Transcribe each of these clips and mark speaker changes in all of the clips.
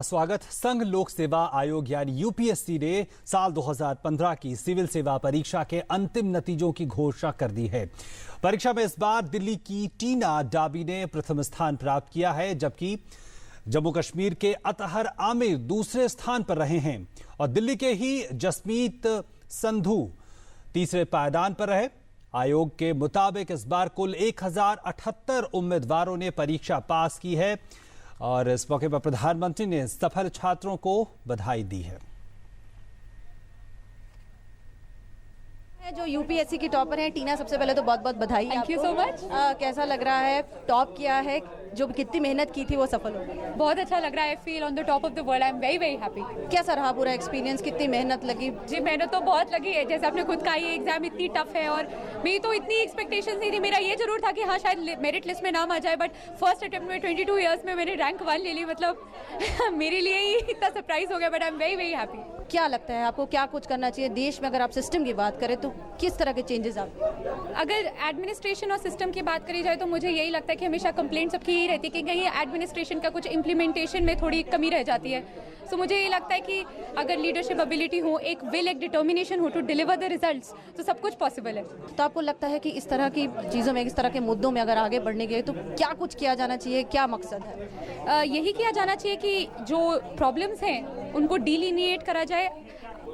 Speaker 1: स्वागत। संघ लोक सेवा आयोग यानी यूपीएससी ने साल 2015 की सिविल सेवा परीक्षा के अंतिम नतीजों की घोषणा कर दी है। परीक्षा में इस बार दिल्ली की टीना डाबी ने प्रथम स्थान प्राप्त किया है, जबकि जम्मू कश्मीर के अतहर आमिर दूसरे स्थान पर रहे हैं और दिल्ली के ही जसमीत संधू तीसरे पायदान पर रहे। आयोग के मुताबिक इस बार कुल 1078 उम्मीदवारों ने परीक्षा पास की है और इस मौके पर प्रधानमंत्री ने सफल छात्रों को बधाई दी है।
Speaker 2: जो यूपीएससी की टॉपर है टीना, सबसे पहले तो बहुत बहुत बधाई।
Speaker 3: Thank you so much.
Speaker 2: कैसा लग रहा है, टॉप किया है, जो कितनी मेहनत की थी वो सफल हो गई?
Speaker 3: बहुत अच्छा लग रहा है। Feel on the top of the world. I am very very happy.
Speaker 2: कैसा रहा पूरा एक्सपीरियंस, कितनी मेहनत लगी?
Speaker 3: जी मेहनत तो बहुत लगी है। जैसे आपने खुद कहा ये एग्जाम इतनी टफ है और मेरी तो इतनी एक्सपेक्टेशंस नहीं थी। मेरा ये जरूर था कि हाँ शायद मेरिट लिस्ट में नाम आ जाए, बट फर्स्ट अटेम्प्ट में 22 ईयर्स में मैंने रैंक 1 ले ली। मतलब मेरे लिए ही इतना सरप्राइज हो गया, but I am very very happy.
Speaker 2: क्या लगता है आपको, क्या कुछ करना चाहिए देश में? अगर आप सिस्टम की बात करें तो किस तरह के चेंजेस आप?
Speaker 3: अगर एडमिनिस्ट्रेशन और सिस्टम की बात करी जाए तो मुझे यही लगता है कि हमेशा कंप्लेंट सबकी यही रहती है कि कहीं एडमिनिस्ट्रेशन का कुछ इम्प्लीमेंटेशन में थोड़ी कमी रह जाती है। सो मुझे ये लगता है कि अगर लीडरशिप एबिलिटी हो, एक विल, एक डिटर्मिनेशन हो टू डिलीवर द रिजल्ट्स, तो सब कुछ पॉसिबल है।
Speaker 2: तो आपको लगता है कि इस तरह की चीज़ों में, इस तरह के मुद्दों में अगर आगे बढ़ने के तो क्या कुछ किया जाना चाहिए, क्या मकसद है?
Speaker 3: यही किया जाना चाहिए कि जो प्रॉब्लम्स हैं उनको डिलिनिएट करा जाए,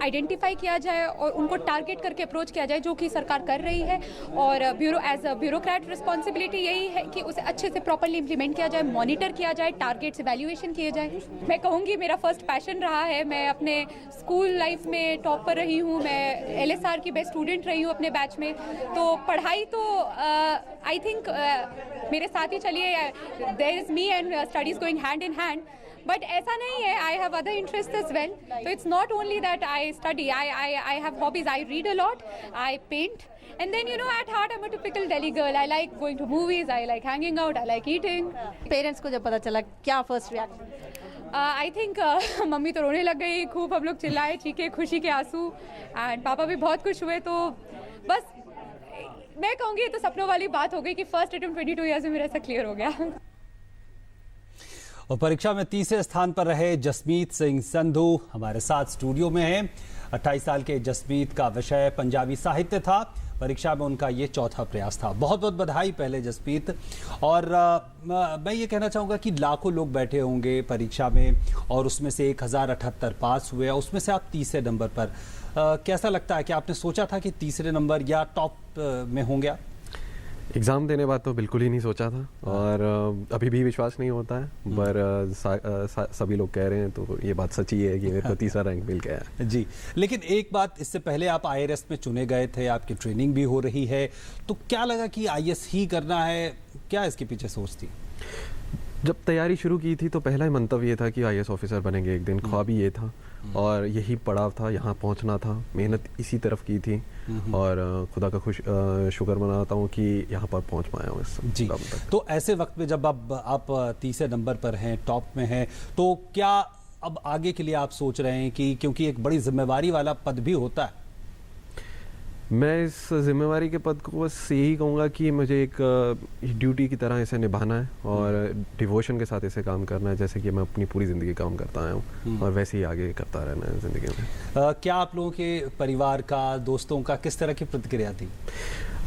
Speaker 3: आइडेंटिफाई किया जाए और उनको टारगेट करके अप्रोच किया जाए, जो कि सरकार कर रही है। और एज अ ब्यूरोक्रेट रिस्पॉन्सिबिलिटी यही है कि उसे अच्छे से प्रॉपर्ली इंप्लीमेंट किया जाए, मॉनिटर किया जाए, टारगेट्स इवैल्यूएशन किए जाए। मैं कहूँगी मेरा फर्स्ट पैशन रहा है। मैं अपने स्कूल लाइफ में टॉप पर रही हूँ, मैं एलएसआर की बेस्ट स्टूडेंट रही हूँ अपने बैच में। तो पढ़ाई तो आई थिंक मेरे साथ ही चलिए, there is me and studies going hand in hand. But ऐसा नहीं है, I have other interest as well. तो it's not only that I study, I have hobbies, I read a lot, I paint, and then at heart I'm a typical Delhi girl. I like going to movies, I like hanging out, I like eating.
Speaker 2: Parents को जब पता चला, क्या first reaction?
Speaker 3: I think mummy तो रोने लग गई, खूब हम लोग चिल्लाए, चीखे, खुशी के आंसू, एंड पापा भी बहुत खुश हुए। तो बस मैं कहूँगी ये तो सपनों वाली बात हो गई कि फर्स्ट अटेम्प्ट 22 ईयर्स में मेरा ऐसा क्लियर हो गया।
Speaker 1: और परीक्षा में तीसरे स्थान पर रहे जसमीत सिंह संधू हमारे साथ स्टूडियो में हैं। 28 साल के जसमीत का विषय पंजाबी साहित्य था। परीक्षा में उनका ये चौथा प्रयास था। बहुत बहुत बधाई पहले जसमीत। और मैं ये कहना चाहूँगा कि लाखों लोग बैठे होंगे परीक्षा में और उसमें से 1078 पास हुए, उसमें से आप तीसरे नंबर पर। कैसा लगता है कि आपने सोचा था कि तीसरे नंबर या टॉप में होंगे आप?
Speaker 4: एग्ज़ाम देने बाद तो बिल्कुल ही नहीं सोचा था और अभी भी विश्वास नहीं होता है, पर सभी लोग कह रहे हैं तो ये बात सच्ची है कि मेरे को तीसरा रैंक मिल गया है।
Speaker 1: जी, लेकिन एक बात, इससे पहले आप आईएएस में चुने गए थे, आपकी ट्रेनिंग भी हो रही है, तो क्या लगा कि आईएएस ही करना है? क्या इसके पीछे सोच थी?
Speaker 4: जब तैयारी शुरू की थी तो पहला ही मंतव्य ये था कि आईएएस ऑफिसर बनेंगे एक दिन, ख्वाब ही ये था और यही पड़ाव था, यहाँ पहुँचना था। मेहनत इसी तरफ की थी और खुदा का शुक्र मनाता हूँ कि यहाँ पर पहुँच पाया हूँ इस
Speaker 1: जी। तो ऐसे वक्त में जब आप तीसरे नंबर पर हैं, टॉप में हैं, तो क्या अब आगे के लिए आप सोच रहे हैं कि, क्योंकि एक बड़ी जिम्मेवारी वाला पद भी होता है?
Speaker 4: मैं इस जिम्मेवारी के पद को बस यही कहूँगा कि मुझे एक ड्यूटी की तरह इसे निभाना है और डिवोशन के साथ इसे काम करना है, जैसे कि मैं अपनी पूरी ज़िंदगी काम करता आया हूँ और वैसे ही आगे करता रहना है ज़िंदगी में।
Speaker 1: क्या आप लोगों के परिवार का, दोस्तों का किस तरह की प्रतिक्रिया थी?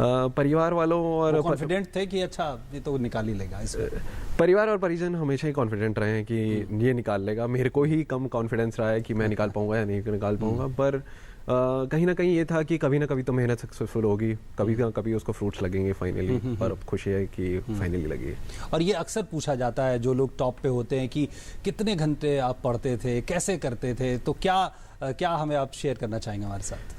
Speaker 4: परिवार वालों और
Speaker 1: कॉन्फिडेंट थे कि अच्छा ये तो निकाल ही लेगा?
Speaker 4: परिवार और परिजन हमेशा ही कॉन्फिडेंट रहे हैं कि ये निकाल लेगा। मेरे को ही कम कॉन्फिडेंस रहा है कि मैं निकाल पाऊंगा या नहीं निकाल पाऊंगा, पर कहीं ना कहीं ये था कि कभी ना कभी तो मेहनत सक्सेसफुल होगी, कभी ना कभी उसको फ्रूट्स लगेंगे फाइनली, और अब खुशी है कि फाइनली लगी।
Speaker 1: और ये अक्सर पूछा जाता है जो लोग टॉप पे होते हैं कि कितने घंटे आप पढ़ते थे, कैसे करते थे, तो क्या हमें आप शेयर करना चाहेंगे हमारे साथ?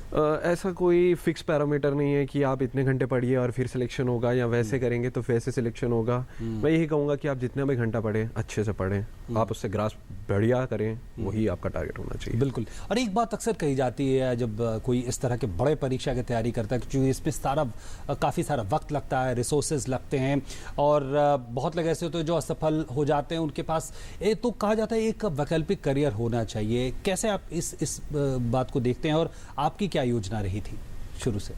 Speaker 4: ऐसा कोई फिक्स पैरामीटर नहीं है कि आप इतने घंटे पढ़िए और फिर सिलेक्शन होगा, या वैसे करेंगे तो वैसे सिलेक्शन होगा। मैं यही कहूँगा कि आप जितना भी घंटा पढ़ें, अच्छे से पढ़ें, आप उससे ग्रास्प बढ़िया करें, वही आपका टारगेट होना चाहिए।
Speaker 1: बिल्कुल। और एक बात अक्सर कही जाती है जब कोई इस तरह के बड़े परीक्षा की तैयारी करता है, क्योंकि इसमें काफ़ी सारा वक्त लगता है, रिसोर्सेज लगते हैं, और बहुत लोग ऐसे होते हैं जो असफल हो जाते हैं, उनके पास तो कहा जाता है एक वैकल्पिक करियर होना चाहिए। कैसे आप इस बात को देखते हैं और आपकी क्या योजना रही थी शुरू से?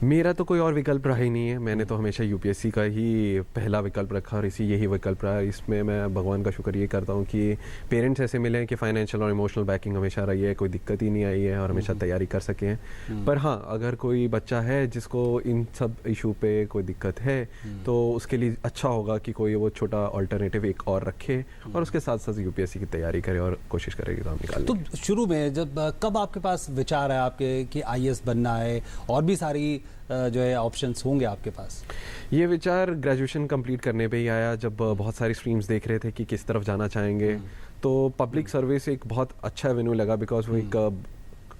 Speaker 4: मेरा तो कोई और विकल्प रहा ही नहीं है। मैंने तो हमेशा यूपीएससी का ही पहला विकल्प रखा और यही विकल्प रहा। इसमें मैं भगवान का शुक्र ये करता हूँ कि पेरेंट्स ऐसे मिले हैं कि फाइनेंशियल और इमोशनल बैकिंग हमेशा रही है, कोई दिक्कत ही नहीं आई है और हमेशा तैयारी कर सके हैं। पर हाँ, अगर कोई बच्चा है जिसको इन सब इशू पे कोई दिक्कत है तो उसके लिए अच्छा होगा कि कोई वो छोटा ऑल्टरनेटिव एक और रखे और उसके साथ साथ यूपीएससी की तैयारी करे और कोशिश करे एग्जाम निकालने की।
Speaker 1: तो शुरू में कब आपके पास विचार है आपके कि आईएएस बनना है, और भी सारी जो है ऑप्शंस होंगे आपके पास?
Speaker 4: ये विचार ग्रेजुएशन कंप्लीट करने पे ही आया, जब बहुत सारी स्ट्रीम्स देख रहे थे कि किस तरफ जाना चाहेंगे। तो पब्लिक सर्विस एक बहुत अच्छा एवेन्यू लगा, बिकॉज वो एक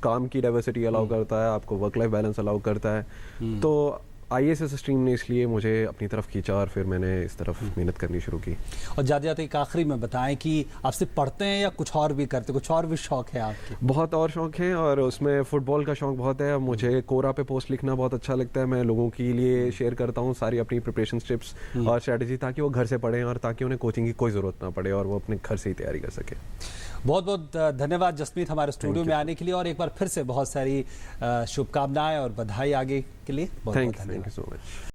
Speaker 4: काम की डाइवर्सिटी अलाउ करता है, आपको वर्क लाइफ बैलेंस अलाउ करता है। तो आईएएस स्ट्रीम ने इसलिए मुझे अपनी तरफ खींचा और फिर मैंने इस तरफ मेहनत करनी शुरू की।
Speaker 1: और जाते जाते एक आखिरी में बताएं कि आप सिर्फ पढ़ते हैं या कुछ और भी करते, कुछ और भी शौक है आपके?
Speaker 4: बहुत और शौक हैं और उसमें फुटबॉल का शौक बहुत है। मुझे कोरा पे पोस्ट लिखना बहुत अच्छा लगता है। मैं लोगों के लिए शेयर करता हूँ सारी अपनी प्रिपरेशन टिप्स और स्ट्रेटजी, ताकि वो घर से पढ़ें और ताकि उन्हें कोचिंग की कोई ज़रूरत ना पड़े और वो अपने घर से ही तैयारी कर सके।
Speaker 1: बहुत बहुत धन्यवाद जसमीत हमारे स्टूडियो में आने के लिए, और एक बार फिर से बहुत सारी शुभकामनाएं और बधाई आगे के लिए। बहुत
Speaker 4: थैंक यू सो मच।